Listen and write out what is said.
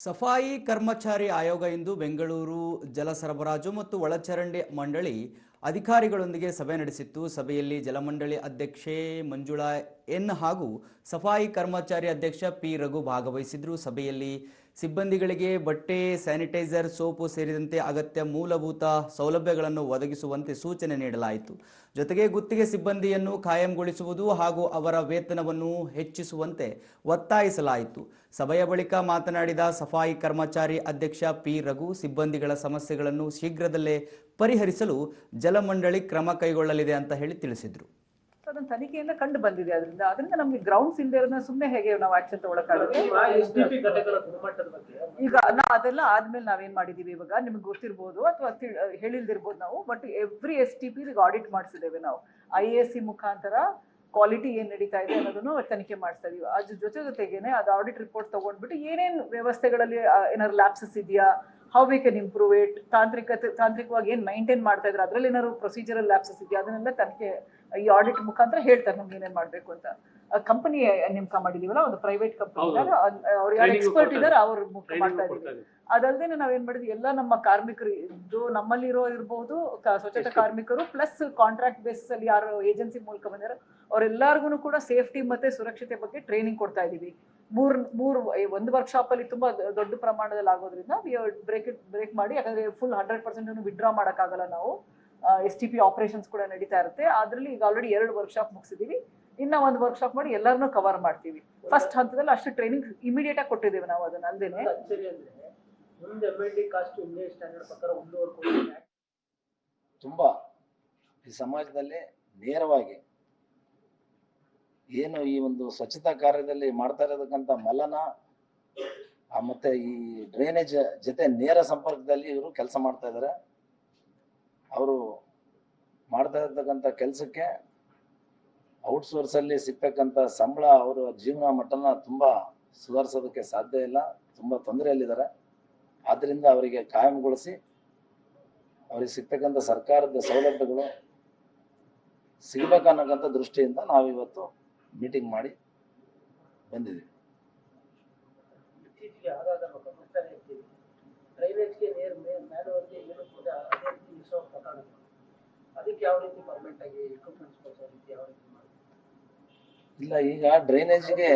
ಸಫಾಯಿ ಕರ್ಮಚಾರಿ ಆಯೋಗ ಇಂದು ಬೆಂಗಳೂರು ಜಲ ಸರಬರಾಜು ಮತ್ತು ಒಳಚರಂಡಿ ಮಂಡಳಿ ಅಧಿಕಾರಿಗಳೊಂದಿಗೆ ಸಭೆ ನಡೆಸಿತ್ತು. ಸಭೆಯಲ್ಲಿ ಜಲಮಂಡಳಿ ಅಧ್ಯಕ್ಷೆ ಮಂಜುಳಾ ಎನ್ ಹಾಗೂ ಸಫಾಯಿ ಕರ್ಮಚಾರಿ ಅಧ್ಯಕ್ಷ ಪಿ ರಘು ಭಾಗವಹಿಸಿದ್ರು. ಸಭೆಯಲ್ಲಿ ಸಿಬ್ಬಂದಿಗಳಿಗೆ ಬಟ್ಟೆ, ಸ್ಯಾನಿಟೈಸರ್, ಸೋಪು ಸೇರಿದಂತೆ ಅಗತ್ಯ ಮೂಲಭೂತ ಸೌಲಭ್ಯಗಳನ್ನು ಒದಗಿಸುವಂತೆ ಸೂಚನೆ ನೀಡಲಾಯಿತು. ಜೊತೆಗೆ ಗುತ್ತಿಗೆ ಸಿಬ್ಬಂದಿಯನ್ನು ಕಾಯಂಗೊಳಿಸುವುದು ಹಾಗೂ ಅವರ ವೇತನವನ್ನು ಹೆಚ್ಚಿಸುವಂತೆ ಒತ್ತಾಯಿಸಲಾಯಿತು. ಸಭೆಯ ಬಳಿಕ ಮಾತನಾಡಿದ ಸಫಾಯಿ ಕರ್ಮಚಾರಿ ಅಧ್ಯಕ್ಷ ಪಿ ರಘು, ಸಿಬ್ಬಂದಿಗಳ ಸಮಸ್ಯೆಗಳನ್ನು ಶೀಘ್ರದಲ್ಲೇ ಪರಿಹರಿಸಲು ಜಲಮಂಡಳಿ ಕ್ರಮ ಕೈಗೊಳ್ಳಲಿದೆ ಅಂತ ಹೇಳಿ ತಿಳಿಸಿದರು. ಅದನ್ನ ತನಿಖೆಯಿಂದ ಕಂಡು ಬಂದಿದೆ. ಅದರಿಂದ ನಮ್ಗೆ ಗ್ರೌಂಡ್ಸ್ ಇಲ್ಲದೆ ಇರೋದನ್ನ ಸುಮ್ಮನೆ ಹೇಗೆ ನಾವು ಆಕ್ಷನ್ ತಗೊಳಕ್ಕಾಗುತ್ತೆ. ಈಗ ಅದೆಲ್ಲ ಆದ್ಮೇಲೆ ನಾವೇನ್ ಮಾಡಿದೀವಿ, ಇವಾಗ ನಿಮ್ಗೆ ಗೊತ್ತಿರ್ಬೋದು ಅಥವಾ ಹೇಳಿಲ್ದಿರ್ಬೋದು ನಾವು, ಬಟ್ ಎವ್ರಿ STP ಆಡಿಟ್ ಮಾಡಿಸಿದ್ದೇವೆ ನಾವು. IAC ಮುಖಾಂತರ ಕ್ವಾಲಿಟಿ ಏನ್ ನಡೀತಾ ಇದೆ ಅನ್ನೋದನ್ನು ತನಿಖೆ ಮಾಡಿಸ್ತಾ ಇದೀವಿ. ಅದ್ರ ಜೊತೆಗೇನೆ ಅದು ಆಡಿಟ್ ರಿಪೋರ್ಟ್ ತಗೊಂಡ್ಬಿಟ್ಟು ಏನೇನ್ ವ್ಯವಸ್ಥೆಗಳಲ್ಲಿ ಏನಾದ್ರು ಲ್ಯಾಪ್ಸಸ್ ಇದೆಯಾ, how we can improve it, ತಾಂತ್ರಿಕವಾಗಿ ಏನ್ ಮೈಂಟೈನ್ ಮಾಡ್ತಾ ಇದ್ರೆ ಅದ್ರಲ್ಲಿ ಏನಾದ್ರು ಪ್ರೊಸೀಜರಲ್ ಲ್ಯಾಪ್ಸಸ್ ಇದೆಯಾ, ಅದನ್ನೆಲ್ಲ ತನಿಖೆ ಈ ಆಡಿಟ್ ಮುಖಾಂತರ ಹೇಳ್ತಾರೆ ನಮ್ಗೆ ಏನೇನ್ ಮಾಡ್ಬೇಕು ಅಂತ. ಕಂಪನಿ ನೇಮಕ ಮಾಡಿದೀವಲ್ಲ, ಒಂದು ಪ್ರೈವೇಟ್ ಕಂಪನಿ ಇದ್ದಾರೆ, ಅವ್ರು ಯಾರು ಎಕ್ಸ್ಪರ್ಟ್ ಇದಾರೆ ಅವ್ರು ಮಾಡ್ತಾ ಇದೀವಿ. ಅದಲ್ಲದೆ ನಾವೇನ್ ಮಾಡಿದ್ವಿ, ಎಲ್ಲ ನಮ್ಮ ಕಾರ್ಮಿಕರು ಇದು ನಮ್ಮಲ್ಲಿರೋ ಇರ್ಬಹುದು, ಸ್ವಚ್ಛತಾ ಕಾರ್ಮಿಕರು ಪ್ಲಸ್ ಕಾಂಟ್ರಾಕ್ಟ್ ಬೇಸಿಸ್ ಅಲ್ಲಿ ಯಾರು ಏಜೆನ್ಸಿ ಮೂಲಕ ಬಂದಿರೋ ಅವ್ರೆಲ್ಲಾರ್ಗು ಕೂಡ ಸೇಫ್ಟಿ ಮತ್ತೆ ಸುರಕ್ಷತೆ ಬಗ್ಗೆ ಟ್ರೈನಿಂಗ್ ಕೊಡ್ತಾ ಇದೀವಿ. ಒಂದು ವರ್ಕ್ಶಾಪ್ ಅಲ್ಲಿ ತುಂಬಾ ದೊಡ್ಡ ಪ್ರಮಾಣದಲ್ಲಿ ಆಗೋದ್ರಿಂದ ಬ್ರೇಕ್ ಮಾಡಿ, ಯಾಕಂದ್ರೆ ಫುಲ್ 100% ವಿಡ್ರಾ ಮಾಡಕ್ಕಾಗಲ್ಲ ನಾವು. STP ಆಪರೇಷನ್ಸ್ ಕೂಡ ನಡೀತಾ ಇರುತ್ತೆ. ಅದ್ರಲ್ಲಿ ಈಗ ಆಲ್ರೆಡಿ 2 ವರ್ಕ್ಶಾಪ್ ಮುಗಿಸಿದೀವಿ. ಇನ್ನ ಒಂದು ವರ್ಕ್ಶಾಪ್ ಮಾಡಿ ಎಲ್ಲರನ್ನೂ ಕವರ್ ಮಾಡ್ತೀವಿ. ಫಸ್ಟ್ ಹಂತದಲ್ಲಿ ಅಷ್ಟು ಟ್ರೈನಿಂಗ್ ಇಮಿಡಿಯೇಟ್ ಆಗಿ ಕೊಟ್ಟಿದ್ದೀವಿ ನಾವು. ಅದನ್ನ ಅಲ್ದೇನೆ ತುಂಬಾ ಈ ಸಮಾಜದಲ್ಲಿ ನೇರವಾಗಿ ಏನು ಈ ಒಂದು ಸ್ವಚ್ಛತಾ ಕಾರ್ಯದಲ್ಲಿ ಮಾಡ್ತಾ ಇರೋದಕ್ಕಂತ ಮಲನ ಮತ್ತೆ ಈ ಡ್ರೈನೇಜ್ ಜೊತೆ ನೇರ ಸಂಪರ್ಕದಲ್ಲಿ ಇವರು ಕೆಲಸ ಮಾಡ್ತಾ ಇದ್ದಾರೆ. ಅವರು ಮಾಡ್ತಾ ಇರ್ತಕ್ಕಂಥ ಕೆಲಸಕ್ಕೆ ಔಟ್ಸೋರ್ಸ್ ಅಲ್ಲಿ ಸಿಗ್ತಕ್ಕಂಥ ಸಂಬಳ ಅವರ ಜೀವನ ಮಟ್ಟನ ತುಂಬಾ ಸುಧಾರಿಸೋದಕ್ಕೆ ಸಾಧ್ಯ ಇಲ್ಲ, ತುಂಬಾ ತೊಂದರೆಯಲ್ಲಿದ್ದಾರೆ. ಆದ್ರಿಂದ ಅವರಿಗೆ ಕಾಯಂಗೊಳಿಸಿ ಅವರಿಗೆ ಸಿಗ್ತಕ್ಕಂಥ ಸರ್ಕಾರದ ಸೌಲಭ್ಯಗಳು ಸಿಗ್ಬೇಕನ್ನೋಂಥ ದೃಷ್ಟಿಯಿಂದ ನಾವಿವತ್ತು ಮೀಟಿಂಗ್ ಮಾಡಿ ಬಂದಿದ್ದೀವಿ. ಇಲ್ಲ, ಈಗ ಡ್ರೈನೇಜ್ಗೆ